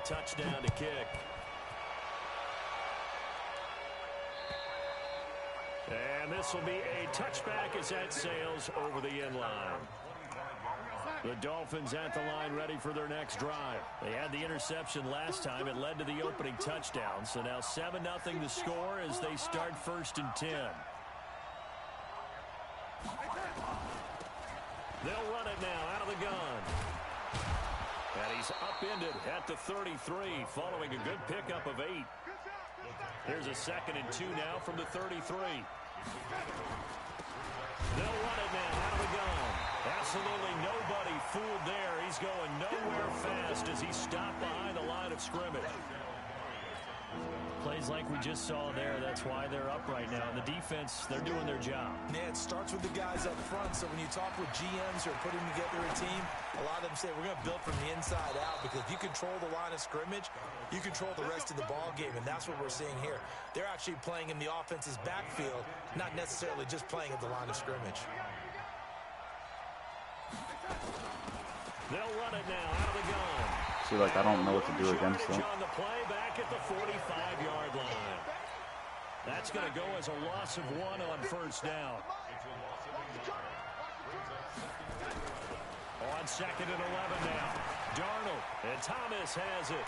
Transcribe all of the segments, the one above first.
touchdown to kick. And this will be a touchback as that sails over the end line. The Dolphins at the line ready for their next drive. They had the interception last time. It led to the opening touchdown. So now 7-0 the score as they start 1st and 10. They'll run it now out of the gun. And he's upended at the 33 following a good pickup of 8. Here's a 2nd and 2 now from the 33. They'll run it now out of the gun. Absolutely nobody fooled there. He's going nowhere fast as he stopped behind the line of scrimmage. Plays like we just saw there. That's why they're up right now. The defense, they're doing their job. Yeah, it starts with the guys up front. So when you talk with GMs who are putting together a team, a lot of them say we're going to build from the inside out, because if you control the line of scrimmage, you control the rest of the ball game, and that's what we're seeing here. They're actually playing in the offense's backfield, not necessarily just playing at the line of scrimmage. They'll run it now out of the gun. See, like, I don't know what to do against them. On the play back at the 45-yard line. That's going to go as a loss of 1 on 1st down. On 2nd and 11 now. Darnold, and Thomas has it.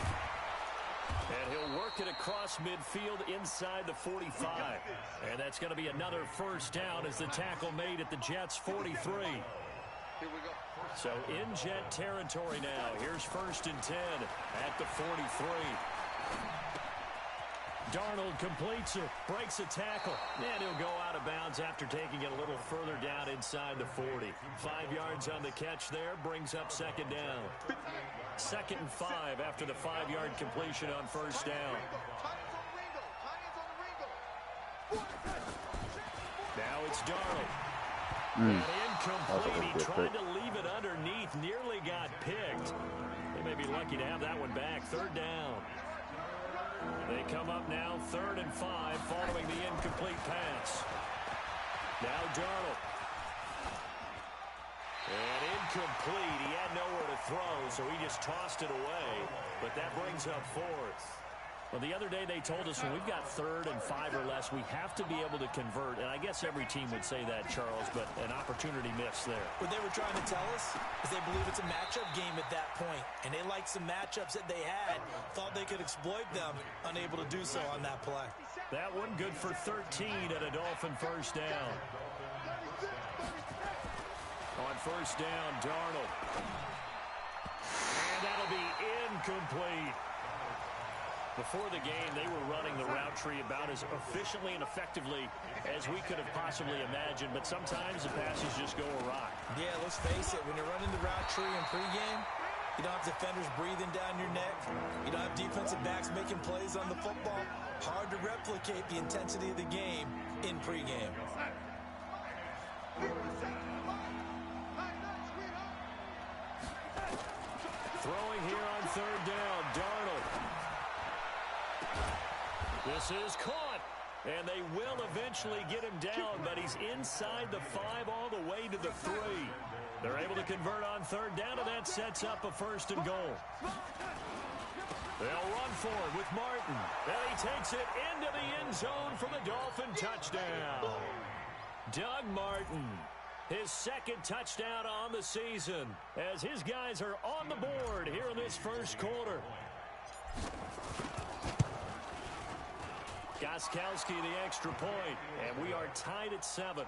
And he'll work it across midfield inside the 45. And that's going to be another 1st down as the tackle made at the Jets' 43. Here we go. So in Jet territory now. Here's 1st and 10 at the 43. Darnold completes it, breaks a tackle, and he'll go out of bounds after taking it a little further down inside the 40. 5 yards on the catch there, brings up 2nd down. 2nd and 5 after the 5-yard completion on 1st down. Now it's Darnold. And incomplete. He tried to leave it underneath, nearly got picked. They may be lucky to have that one back. 3rd down. They come up now 3rd and 5 following the incomplete pass. Now Darnold. And incomplete. He had nowhere to throw, so he just tossed it away. But that brings up 4th. Well, the other day they told us when we've got 3rd and 5 or less, we have to be able to convert. And I guess every team would say that, Charles, but an opportunity missed there. What they were trying to tell us is they believe it's a matchup game at that point. And they liked some matchups that they had, thought they could exploit them, unable to do so on that play. That one good for 13 at a Dolphin 1st down. On 1st down, Darnold. And that'll be incomplete. Before the game, they were running the route tree about as efficiently and effectively as we could have possibly imagined, but sometimes the passes just go awry. Yeah, let's face it, when you're running the route tree in pregame, you don't have defenders breathing down your neck. You don't have defensive backs making plays on the football. Hard to replicate the intensity of the game in pregame. Throwing here on 3rd down, Darnold. This is caught, and they will eventually get him down, but he's inside the 5 all the way to the 3. They're able to convert on 3rd down, and that sets up a 1st and goal. They'll run for it with Martin, and he takes it into the end zone for the Dolphin touchdown. Doug Martin, his 2nd touchdown on the season, as his guys are on the board here in this 1st quarter. Gostkowski the extra point, and we are tied at 7.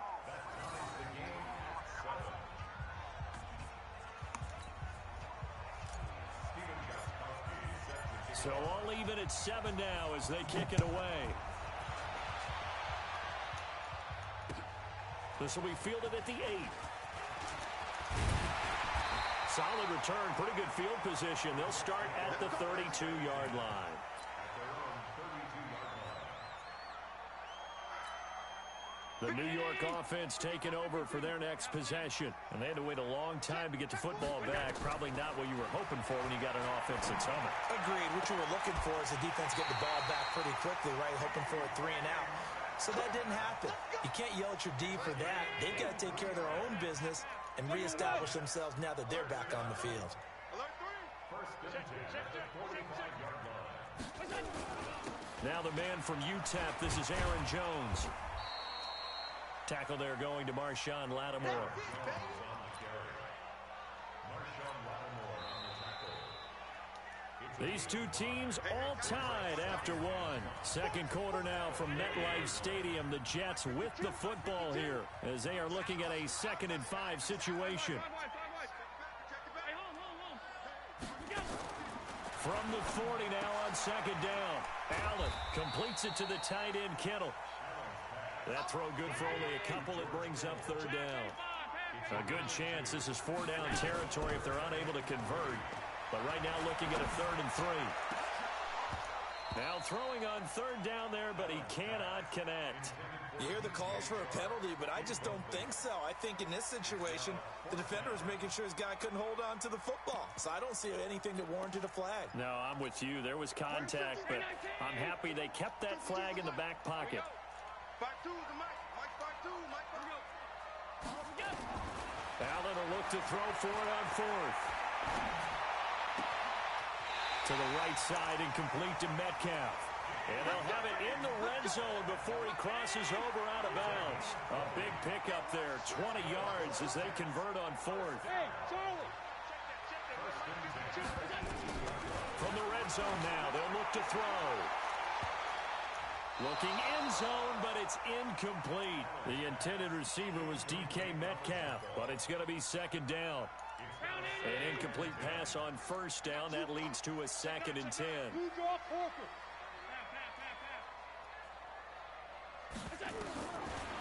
So all even at 7 now as they kick it away. This will be fielded at the 8. Solid return, pretty good field position. They'll start at the 32-yard line. The New York offense taking over for their next possession. And they had to wait a long time to get the football back. Probably not what you were hoping for when you got an offense that's humming. Agreed. What you were looking for is the defense get the ball back pretty quickly, right? Hoping for a 3 and out. So that didn't happen. You can't yell at your D for that. They've got to take care of their own business and reestablish themselves now that they're back on the field. Alert 3. First and 10 at the 45-yard Now the man from UTEP, this is Aaron Jones. Tackle there going to Marshawn Lattimore. These two teams all tied after one. Second quarter now from MetLife Stadium. The Jets with the football here as they are looking at a 2nd and 5 situation. From the 40 now on 2nd down. Allen completes it to the tight end, Kittle. That throw good for only a couple. It brings up 3rd down. A good chance this is 4-down territory if they're unable to convert. But right now looking at a 3rd and 3. Now throwing on 3rd down there, but he cannot connect. You hear the calls for a penalty, but I just don't think so. I think in this situation, the defender was making sure his guy couldn't hold on to the football. So I don't see anything that warranted a flag. No, I'm with you. There was contact, but I'm happy they kept that flag in the back pocket. Allen will look to throw for it on 4th. To the right side and complete to Metcalf. And they'll have it in the red zone before he crosses over out of bounds. A big pickup there, 20 yards as they convert on 4th. From the red zone now, they'll look to throw. Looking end zone, but it's incomplete. The intended receiver was DK Metcalf, but it's going to be 2nd down. An incomplete pass on 1st down. That leads to a 2nd and 10.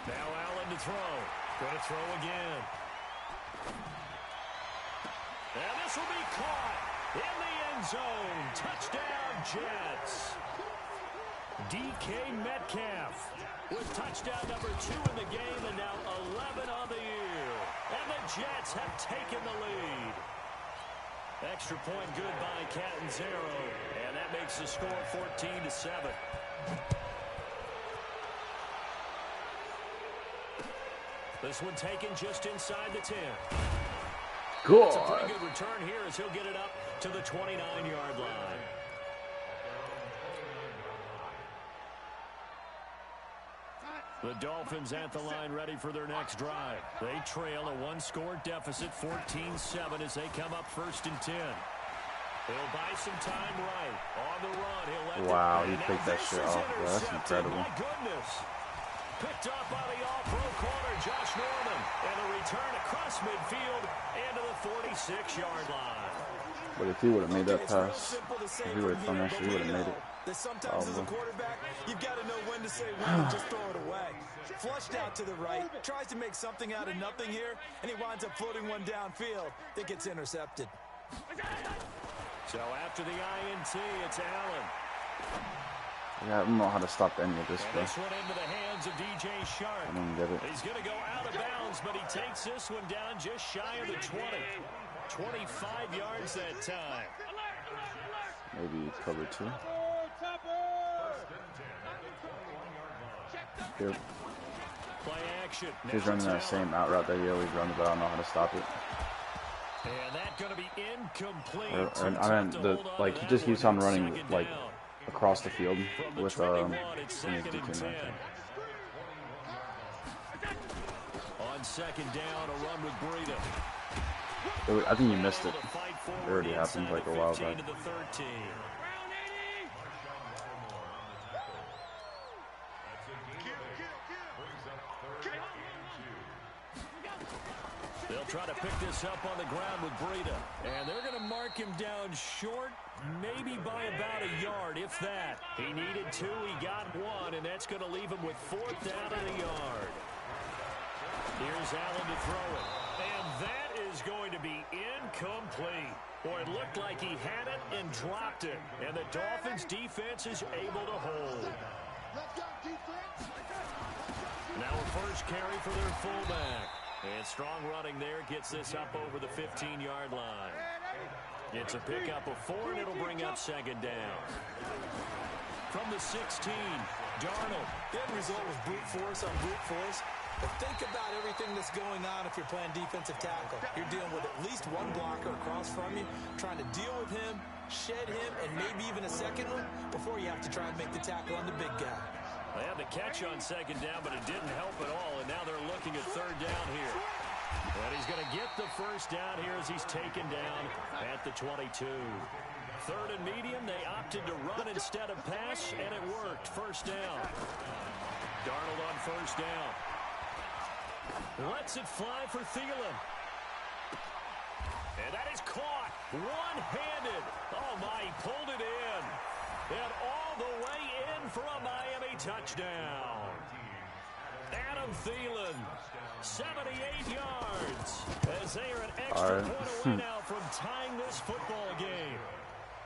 Now Allen to throw. Going to throw again. And this will be caught in the end zone. Touchdown, Jets. DK Metcalf with touchdown number 2 in the game and now 11 on the year. And the Jets have taken the lead. Extra point good by Catanzaro. And that makes the score 14-7. This one taken just inside the 10. Good. It's a pretty good return here as he'll get it up to the 29-yard line. The Dolphins at the line ready for their next drive. They trail a 1-score deficit, 14-7 as they come up 1st and 10. He'll buy some time right. On the run, he'll let wow, he picked that shit off, bro. That's incredible. My goodness. Picked up by the all-pro corner, Josh Norman. And a return across midfield into the 46-yard line. But if he would have made that pass, if he would have done that shit, he would have made it. Sometimes as a quarterback, you've got to know when to say when and just throw it away. Flushed out to the right, tries to make something out of nothing here, and he winds up floating one downfield that gets intercepted. So after the INT, it's Allen. Yeah, I don't know how to stop any of this, bro. This one into the hands of DJ Shark. I don't get it. He's going to go out of bounds, but he takes this one down just shy of the 20. 25 yards that time. Maybe cover 2. Here. Play action. He's running that same out route that he always runs, but I don't know how to stop it. And that's going to be incomplete. I mean, like he just keeps on running like across the field with on 2nd down, a run with Breida. I think you missed it. It already happened like a while back. They'll try to pick this up on the ground with Breida. And they're going to mark him down short, maybe by about a yard, if that. He needed 2, he got 1, and that's going to leave him with 4th down and a yard. Here's Allen to throw it. And that is going to be incomplete. Boy, it looked like he had it and dropped it. And the Dolphins' defense is able to hold. Now a first carry for their fullback. And strong running there gets this up over the 15-yard line. It's a pickup of 4, and it'll bring up 2nd down. From the 16, Darnold. The end result was brute force on brute force. But think about everything that's going on if you're playing defensive tackle. You're dealing with at least one blocker across from you, trying to deal with him, shed him, and maybe even a second one before you have to try and make the tackle on the big guy. They had the catch on second down, but it didn't help at all, and now they're looking at third down here. And he's going to get the first down here as he's taken down at the 22. Third and medium, they opted to run instead of pass, and it worked. First down. Darnold on first down. Lets it fly for Thielen. And that is caught one-handed. Oh, my, he pulled it in. And all the way in for a Miami touchdown. Adam Thielen, 78 yards. As they are an extra point away now from tying this football game.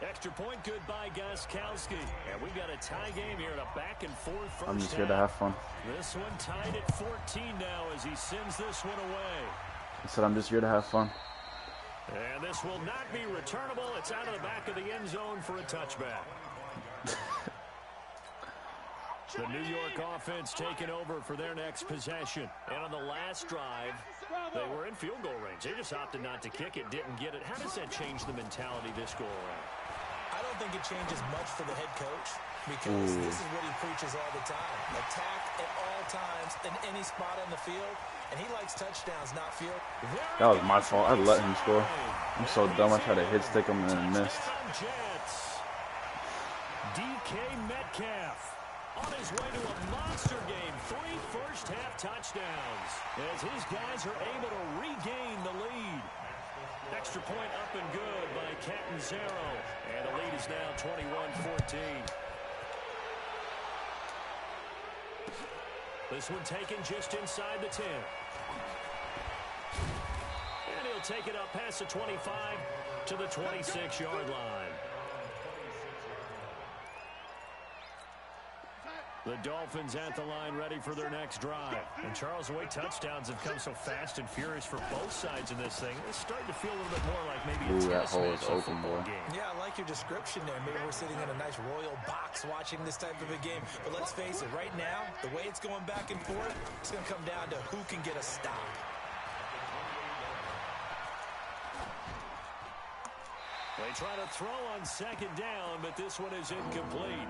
Extra point good by Gostkowski. And we've got a tie game here in a back-and-forth first half. I'm just here to have fun. This one tied at 14 now as he sends this one away. I said I'm just here to have fun. And this will not be returnable. It's out of the back of the end zone for a touchback. The New York offense taking over for their next possession. And on the last drive, they were in field goal range. They just opted not to kick it, didn't get it. How does that change the mentality this go around? I don't think it changes much for the head coach because this is what he preaches all the time. Attack at all times in any spot on the field, and he likes touchdowns, not field. That was my fault. I let him score. I'm so dumb. I tried to hit stick him and then missed. DK Metcalf on his way to a monster game. 3 first-half touchdowns as his guys are able to regain the lead. Extra point up and good by Catanzaro. And the lead is now 21-14. This one taken just inside the 10. And he'll take it up past the 25 to the 26-yard line. The Dolphins at the line ready for their next drive. And Charles, the way touchdowns have come so fast and furious for both sides in this thing, it's starting to feel a little bit more like maybe a that hole is tennis open, boy. game. Yeah, I like your description there. Maybe we're sitting in a nice royal box watching this type of a game. But let's face it, right now, the way it's going back and forth, it's going to come down to who can get a stop. They try to throw on second down, but this one is incomplete.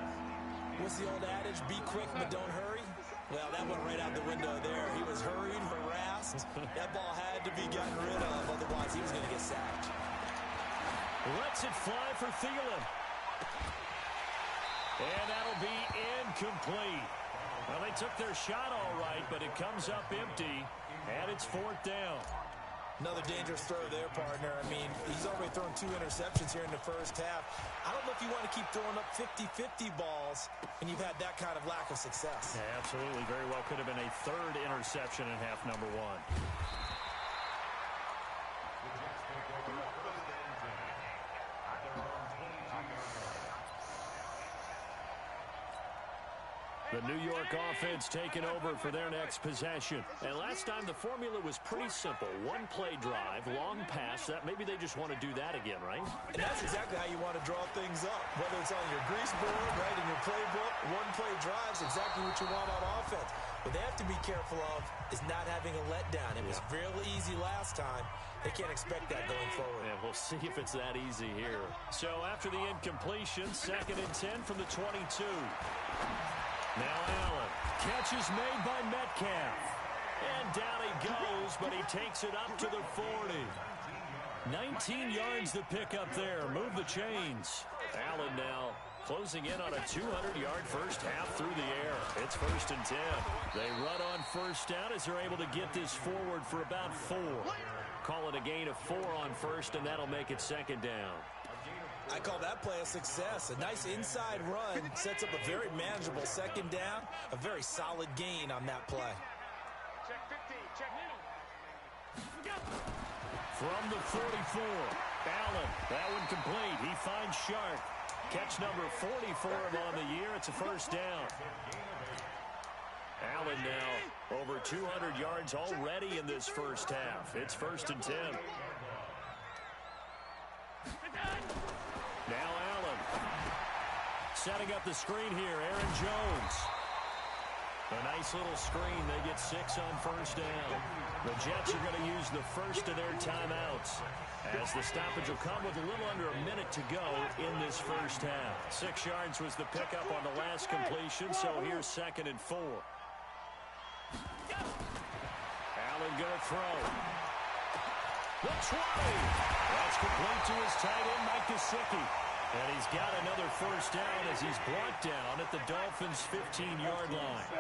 What's the old adage? Be quick, but don't hurry. Well, that went right out the window there. He was hurried, harassed. That ball had to be gotten rid of, otherwise he was going to get sacked. Lets it fly for Thielen. And that'll be incomplete. Well, they took their shot all right, but it comes up empty, and it's fourth down. Another dangerous throw there, partner. I mean, he's already thrown 2 interceptions here in the first half. I don't know if you want to keep throwing up 50-50 balls when you've had that kind of lack of success. Yeah, absolutely. Very well could have been a 3rd interception in half number 1. The New York offense taking over for their next possession. And last time the formula was pretty simple. 1-play drive, long pass. That maybe they just want to do that again, right? And that's exactly how you want to draw things up. Whether it's on your grease board, right, in your playbook, 1-play drive's exactly what you want on offense. What they have to be careful of is not having a letdown. It was real easy last time. They can't expect that going forward. Yeah, we'll see if it's that easy here. So after the incompletion, 2nd and 10 from the 22. Now Allen. Catch is made by Metcalf. And down he goes, but he takes it up to the 40. 19 yards the pick up there. Move the chains. Allen now closing in on a 200-yard first half through the air. It's 1st and 10. They run on first down as they're able to get this forward for about 4. Call it a gain of 4 on first, and that'll make it 2nd down. I call that play a success. A nice inside run sets up a very manageable 2nd down. A very solid gain on that play. Check 15, check From the 44, Allen. That one complete. He finds Sharp. Catch number 40 for him on the year. It's a first down. Allen now over 200 yards already in this first half. It's 1st and 10. Now Allen setting up the screen here. Aaron Jones. A nice little screen. They get 6 on first down. The Jets are going to use the first of their timeouts, as the stoppage will come with a little under a minute to go in this first half. 6 yards was the pickup on the last completion, so here's 2nd and 4. Allen going to throw. The 20. That's complete to his tight end, Mike Gesicki. And he's got another first down as he's brought down at the Dolphins' 15-yard line.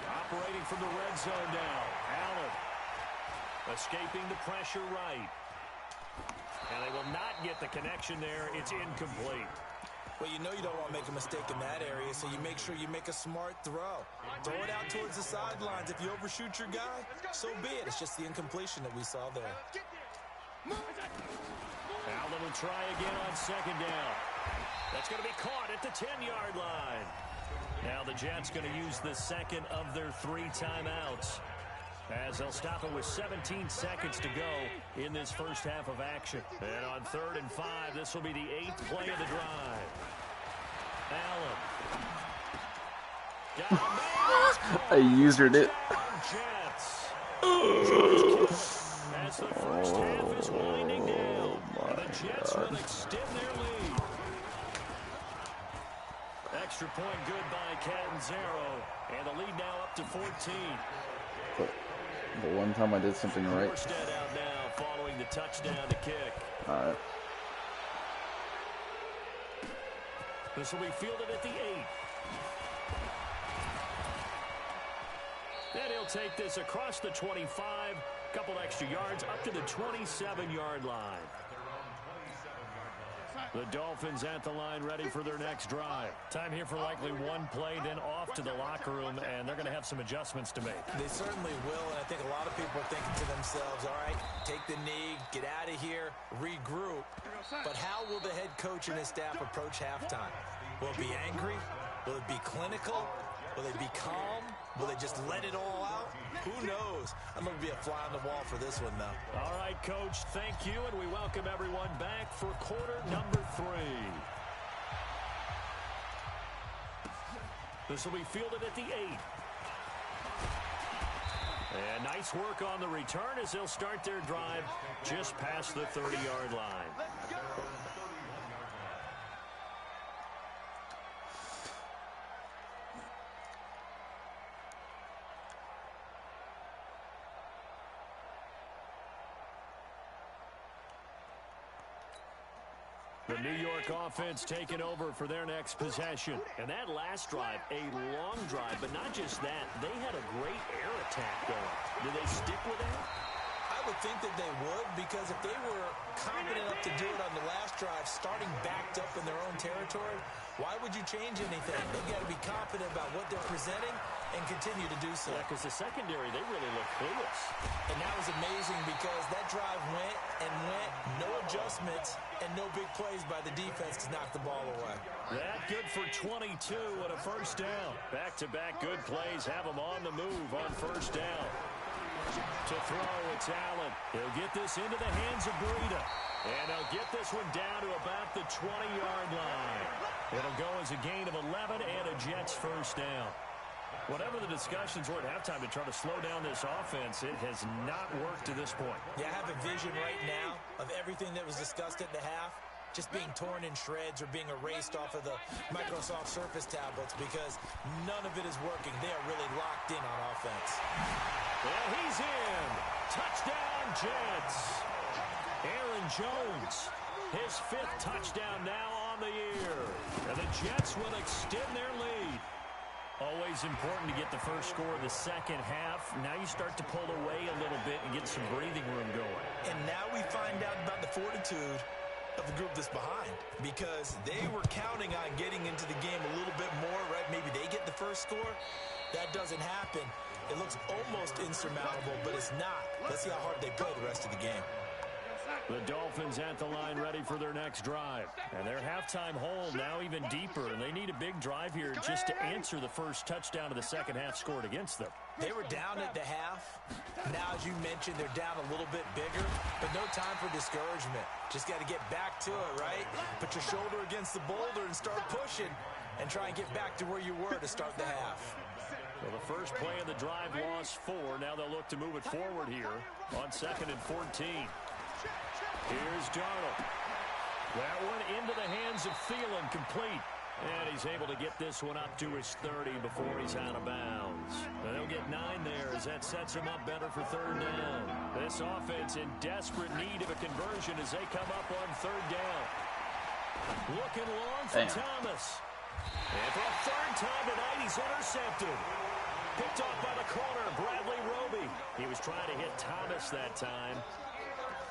Operating from the red zone now. Allen escaping the pressure right. And they will not get the connection there. It's incomplete. Well, you know you don't want to make a mistake in that area, so you make sure you make a smart throw. Throw it out towards the sidelines. If you overshoot your guy, so be it. It's just the incompletion that we saw there. Allen will try again on 2nd down. That's going to be caught at the 10-yard line. Now the Jets going to use the 2nd of their 3 timeouts, as they'll stop it with 17 seconds to go in this first half of action. And on 3rd and 5, this will be the 8th play of the drive. Allen. I usered it. Jets. As the first half is winding down, and the Jets will extend their lead. Extra point good by Catanzaro, and the lead now up to 14. The one time I did something right. Morstead out now following the touchdown to kick. All right. This will be fielded at the 8. Then he'll take this across the 25, couple extra yards up to the 27-yard line. The Dolphins at the line ready for their next drive. Time here for likely one play, then off to the locker room, and they're going to have some adjustments to make. They certainly will, and I think a lot of people are thinking to themselves, all right, take the knee, get out of here, regroup. But how will the head coach and his staff approach halftime? Will it be angry? Will it be clinical? Will they be calm? Will they just let it all out? Who knows? I'm going to be a fly on the wall for this one, though. All right, Coach, thank you, and we welcome everyone back for quarter number 3. This will be fielded at the 8. And nice work on the return as they'll start their drive just past the 30-yard line. The New York offense taking over for their next possession. And that last drive, a long drive, but not just that. They had a great air attack going. Do they stick with that? I would think that they would, because if they were confident enough to do it on the last drive, starting backed up in their own territory, why would you change anything? They've got to be confident about what they're presenting and continue to do so. Yeah, because the secondary, they really look clueless. And that was amazing because that drive went and went, no adjustments, and no big plays by the defense to knock the ball away. That good for 22 and a first down. Back-to-back good plays have them on the move on first down. To throw, it's Allen. He'll get this into the hands of Breida. And he'll get this one down to about the 20-yard line. It'll go as a gain of 11 and a Jets first down. Whatever the discussions were at halftime to try to slow down this offense, it has not worked to this point. Yeah, I have a vision right now of everything that was discussed at the half just being torn in shreds or being erased off of the Microsoft Surface tablets because none of it is working. They are really locked in on offense. And he's in. Touchdown, Jets. Aaron Jones, his 5th touchdown now on the year. And the Jets will extend their lead. Always important to get the first score of the second half. Now you start to pull away a little bit and get some breathing room going. And now we find out about the fortitude of the group that's behind, because they were counting on getting into the game a little bit more, right? Maybe they get the first score. That doesn't happen. It looks almost insurmountable, but it's not. Let's see how hard they play the rest of the game. The Dolphins at the line ready for their next drive. And their halftime hole now even deeper, and they need a big drive here just to answer the first touchdown of the second half scored against them. They were down at the half. Now, as you mentioned, they're down a little bit bigger, but no time for discouragement. Just got to get back to it, right? Put your shoulder against the boulder and start pushing and try and get back to where you were to start the half. So the first play of the drive lost 4. Now they'll look to move it forward here on 2nd and 14. Here's Darnold. That one into the hands of Thielen, complete. And he's able to get this one up to his 30 before he's out of bounds. Now they'll get 9 there as that sets him up better for 3rd down. This offense in desperate need of a conversion as they come up on 3rd down. Looking long for Thomas. And for a 3rd time tonight, he's intercepted. Picked off by the corner, Bradley Roby. He was trying to hit Thomas that time.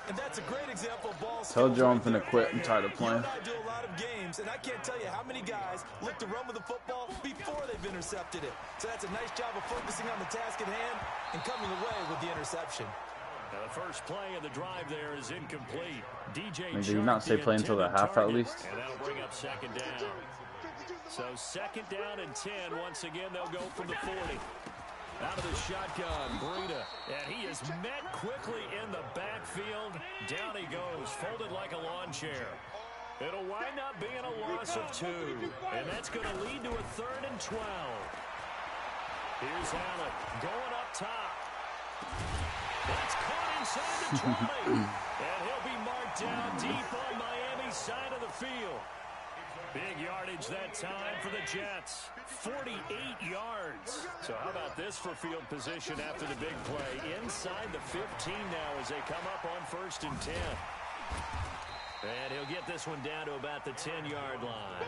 And that's a great example of ball skills. Tell Joe I'm finna quit. I'm tired of playing. I do a lot of games, and I can't tell you how many guys look to run with the football before they've intercepted it. So that's a nice job of focusing on the task at hand and coming away with the interception. Now the first play of the drive there is incomplete. DJ Did you not say play until the half at least? And that'll bring up 2nd down. So 2nd down and 10. Once again, they'll go from the 40. Out of the shotgun, Breida. And he is met quickly in the backfield. Down he goes, folded like a lawn chair. It'll wind up being a loss of 2. And that's going to lead to a 3rd and 12. Here's Allen going up top. That's caught inside the 20. And he'll be marked down deep on Miami's side of the field. Big yardage that time for the Jets. 48 yards. So how about this for field position after the big play? Inside the 15 now as they come up on 1st and 10. And he'll get this one down to about the 10-yard line.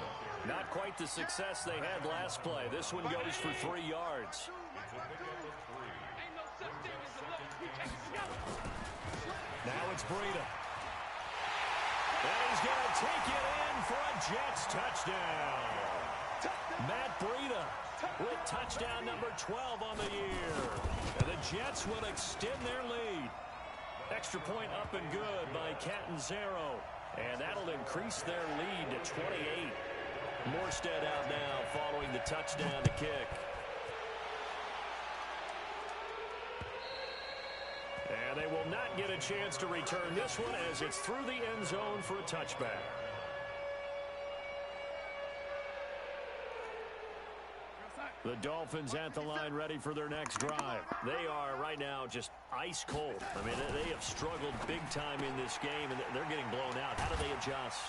Not quite the success they had last play. This one goes for 3 yards. Now it's Breida. And he's going to take it in for a Jets touchdown. Matt Breida with touchdown number 12 on the year. And the Jets will extend their lead. Extra point up and good by Catanzaro. And that'll increase their lead to 28. Morstead out now following the touchdown to kick. And they will not get a chance to return this one as it's through the end zone for a touchback. The Dolphins at the line ready for their next drive. They are right now just ice cold. I mean, they have struggled big time in this game, and they're getting blown out. How do they adjust?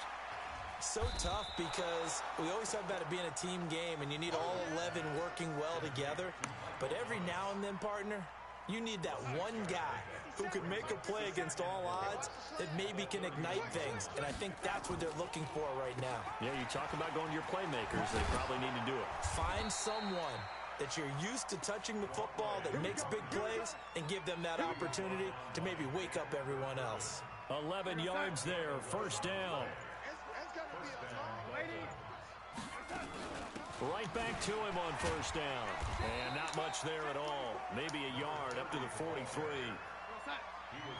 So tough because we always talk about it being a team game, and you need all 11 working well together. But every now and then, partner, you need that one guy who can make a play against all odds that maybe can ignite things. And I think that's what they're looking for right now. Yeah, you talk about going to your playmakers. They probably need to do it. Find someone that you're used to touching the football that makes big plays and give them that opportunity to maybe wake up everyone else. 11 yards there, 1st down. Right back to him on 1st down. And not much there at all. Maybe a yard up to the 43.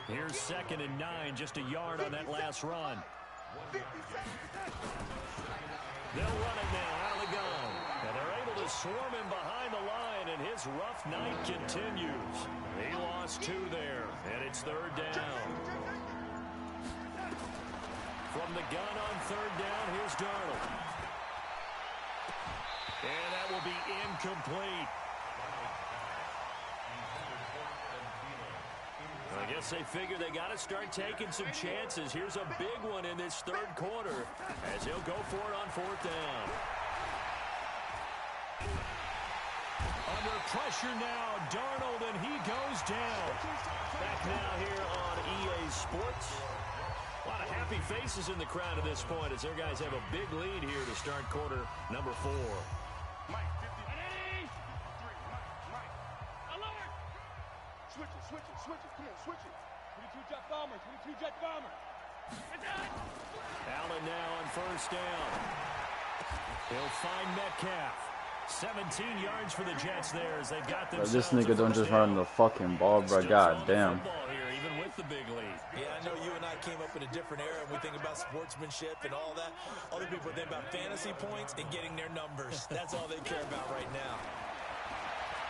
Here's 2nd and 9, just a yard on that last run. They'll run it now out of the gun. And they're able to swarm him behind the line, and his rough night continues. He lost 2 there, and it's 3rd down. From the gun on 3rd down, here's Darnold. And that will be incomplete. I guess they figure they got to start taking some chances. Here's a big one in this 3rd quarter as he'll go for it on 4th down. Under pressure now, Darnold, and he goes down. Back now here on EA Sports. A lot of happy faces in the crowd at this point as their guys have a big lead here to start quarter number 4. Switch it. Come on, switch it. 22 Jet Bomber, 22 Jet Bomber. Allen now on 1st down. He'll find Metcalf. 17 yards for the Jets there as they've got themselves. This nigga don't just run the fucking ball, bro. God damn. Here, even with the big lead. Yeah, I know you and I came up in a different era, and we think about sportsmanship and all that. Other people think about fantasy points and getting their numbers. That's all they care about right now.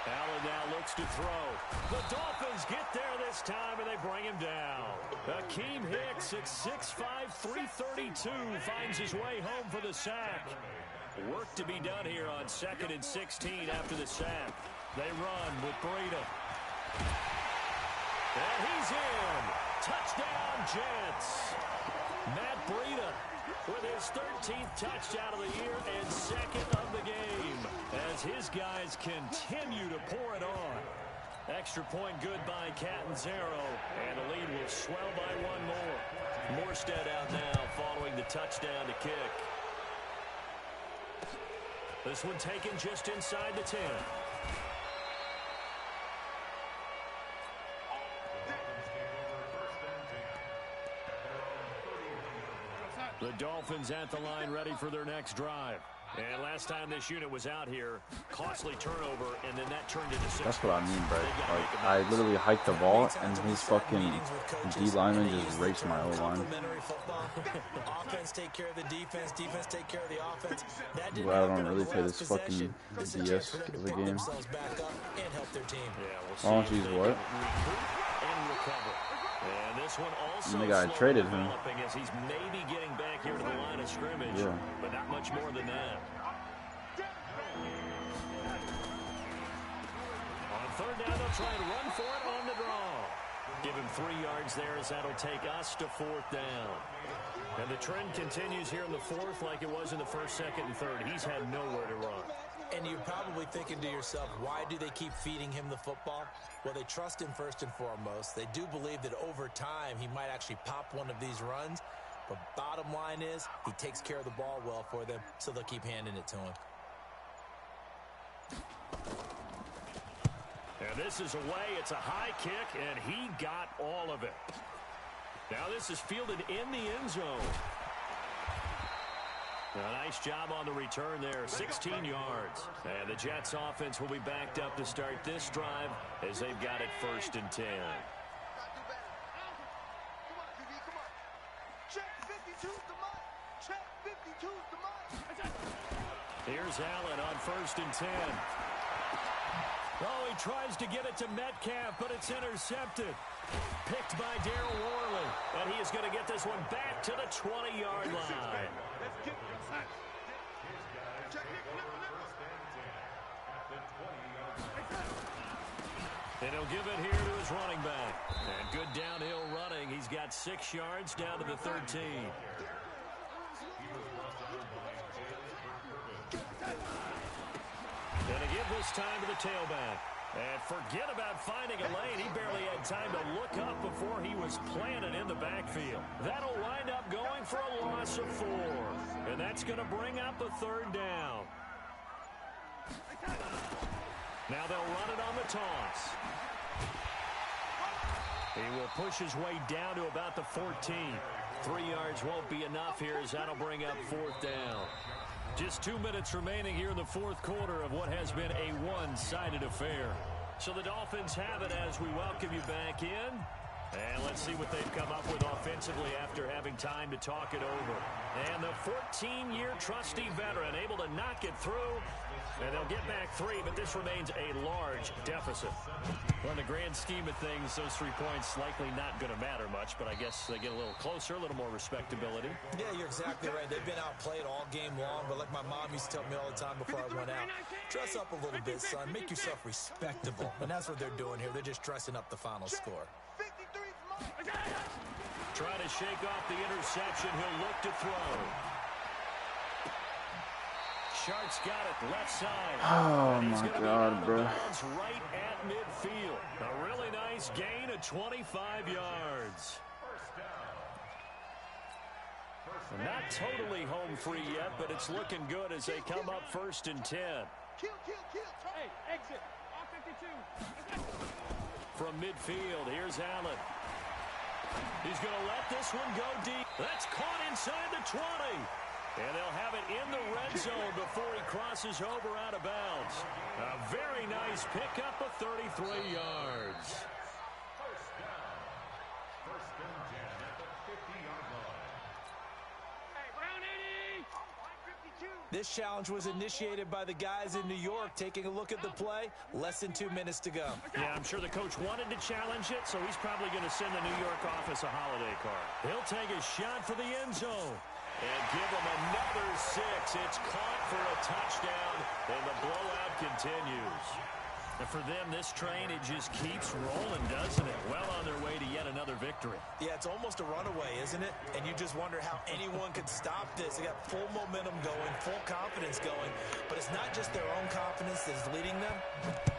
Allen now looks to throw. The Dolphins get there this time, and they bring him down. Akeem Hicks at 6'5", 332 finds his way home for the sack. Work to be done here on 2nd and 16 after the sack. They run with Breida. And he's in. Touchdown, Jets. Matt Breida with his 13th touchdown of the year and 2nd of the game as his guys continue to pour it on. Extra point good by Catanzaro, and the lead will swell by one more. Morstead out now following the touchdown to kick. This one taken just inside the 10. The Dolphins at the line ready for their next drive. And last time this unit was out here, costly turnover, and then that turned into 6 That's what I points. mean, bro. Like, I literally hiked the ball, and his fucking D lineman just raced my O-line. Offense take care of the defense, defense take care of the offense. Well, I don't really play this fucking DS of the game. Why don't you use what? And this one also And the guy traded him. as he's maybe getting back here to the line of scrimmage, but not much more than that. On 3rd down, they'll try and run for it on the draw. Give him 3 yards there as that'll take us to 4th down. And the trend continues here in the 4th like it was in the 1st, 2nd, and 3rd. He's had nowhere to run. And you're probably thinking to yourself, why do they keep feeding him the football? Well, they trust him first and foremost. They do believe that over time he might actually pop one of these runs. But bottom line is he takes care of the ball well for them, so they'll keep handing it to him. And this is away. It's a high kick, and he got all of it. Now this is fielded in the end zone. A nice job on the return there, 16 yards. And the Jets offense will be backed up to start this drive as they've got it 1st and 10. Here's Allen on 1st and 10. Oh, he tries to get it to Metcalf, but it's intercepted. Picked by Darryl Worley, and he is going to get this one back to the 20-yard line. And he'll give it here to his running back. And good downhill running. He's got 6 yards down to the 13. And to give this time to the tailback. And forget about finding a lane. He barely had time to look up before he was planted in the backfield. That'll wind up going for a loss of 4. And that's going to bring up a 3rd down. Now they'll run it on the toss. He will push his way down to about the 14. 3 yards won't be enough here as that'll bring up 4th down. Just 2 minutes remaining here in the 4th quarter of what has been a one-sided affair. So the Dolphins have it as we welcome you back in. And let's see what they've come up with offensively after having time to talk it over. And the 14-year trusty veteran able to knock it through. And they'll get back 3, but this remains a large deficit. Well, in the grand scheme of things, those 3 points likely not going to matter much, but I guess they get a little closer, a little more respectability. Yeah, you're exactly right. They've been outplayed all game long, but like my mom used to tell me all the time before I went out, dress up a little bit, son. Make yourself respectable. And that's what they're doing here. They're just dressing up the final score. Trying to shake off the interception. He'll look to throw. Shark's got it left side. Oh my God, bro. Right at midfield. A really nice gain of 25 yards. Not totally home free yet, but it's looking good as they come up 1st and 10. Hey, exit. R52. From midfield, here's Allen. He's going to let this one go deep. That's caught inside the 20. And they'll have it in the red zone before he crosses over out of bounds. A very nice pickup of 33 yards. This challenge was initiated by the guys in New York. Taking a look at the play, less than 2 minutes to go. Yeah, I'm sure the coach wanted to challenge it, so he's probably going to send the New York office a holiday card. He'll take a shot for the end zone. And give him another 6. It's caught for a touchdown, and the blowout continues. And for them, this train, it just keeps rolling, doesn't it? Well on their way to yet another victory. Yeah, it's almost a runaway, isn't it? And you just wonder how anyone could stop this. They got full momentum going, full confidence going. But it's not just their own confidence that's leading them.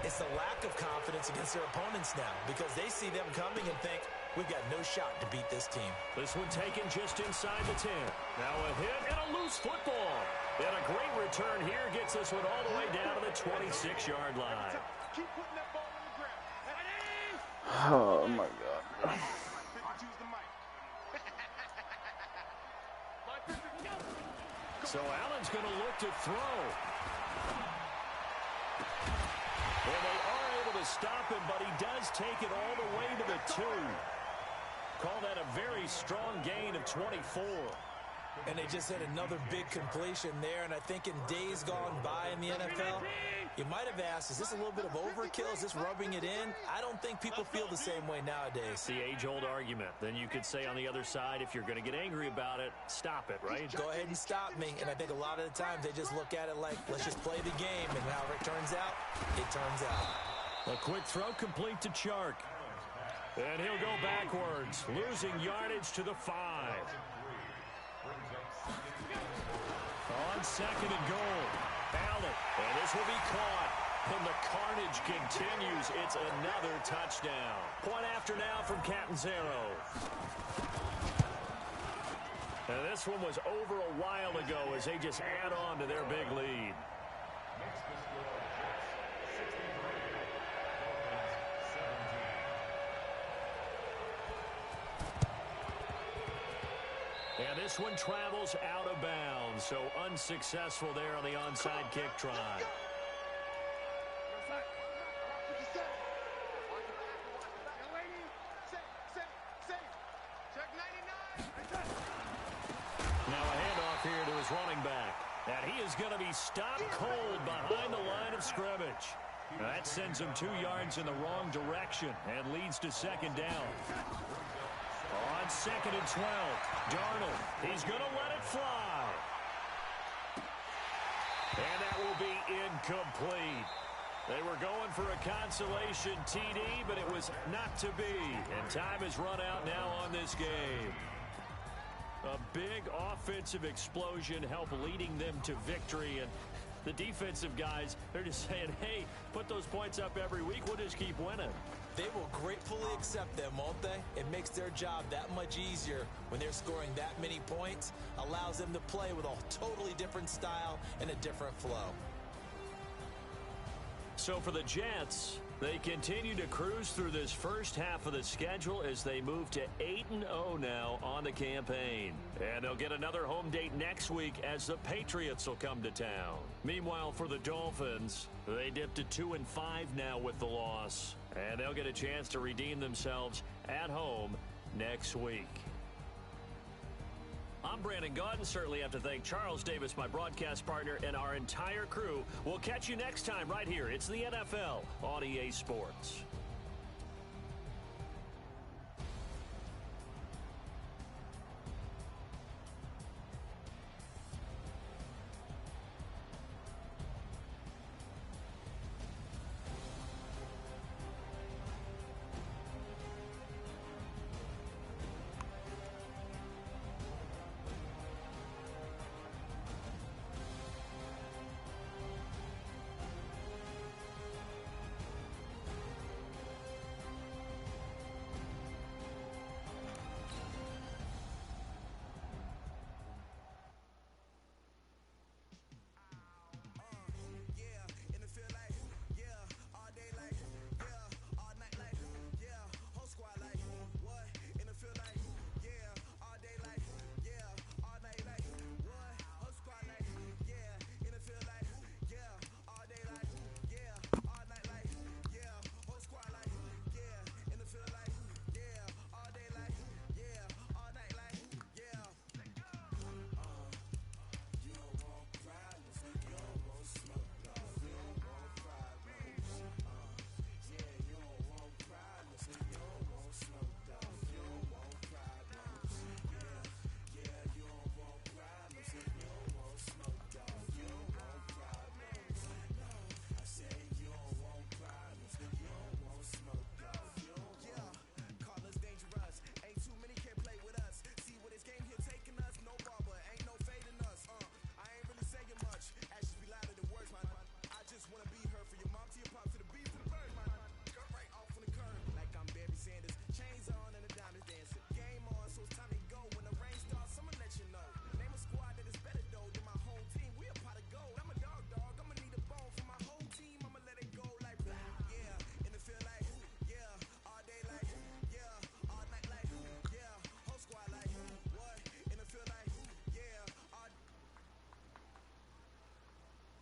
It's the lack of confidence against their opponents now, because they see them coming and think, we've got no shot to beat this team. This one taken just inside the 10. Now a hit and a loose football. And a great return here gets this one all the way down to the 26-yard line. Keep putting that ball on the ground. Ready? Oh, my God. So Allen's going to look to throw. Well, they are able to stop him, but he does take it all the way to the 2. Call that a very strong gain of 24. And they just had another big completion there. And I think in days gone by in the NFL, you might have asked, is this a little bit of overkill? Is this rubbing it in? I don't think people feel the same way nowadays. The age-old argument. Then you could say on the other side, if you're going to get angry about it, stop it, right? Go ahead and stop me. And I think a lot of the times they just look at it like, let's just play the game. And however it turns out, it turns out. A quick throw complete to Chark. And he'll go backwards, losing yardage to the 5. On 2nd and goal. Allen, and this will be caught. And the carnage continues. It's another touchdown. Point after now from Catanzaro. And this one was over a while ago as they just add on to their big lead. And this one travels out of bounds, so unsuccessful there on the onside kick try. Now a handoff here to his running back. And he is going to be stopped cold behind the line of scrimmage. That sends him 2 yards in the wrong direction and leads to 2nd down. On 2nd and 12, Darnold, he's going to let it fly. And that will be incomplete. They were going for a consolation TD, but it was not to be. And time has run out now on this game. A big offensive explosion helped leading them to victory. And the defensive guys, they're just saying, hey, put those points up every week. We'll just keep winning. They will gratefully accept them, won't they? It makes their job that much easier when they're scoring that many points. Allows them to play with a totally different style and a different flow. So for the Jets, they continue to cruise through this first half of the schedule as they move to 8-0 now on the campaign. And they'll get another home date next week as the Patriots will come to town. Meanwhile, for the Dolphins, they dipped to 2-5 now with the loss. And they'll get a chance to redeem themselves at home next week. I'm Brandon Gaudin. Certainly have to thank Charles Davis, my broadcast partner, and our entire crew. We'll catch you next time right here. It's the NFL on EA Sports.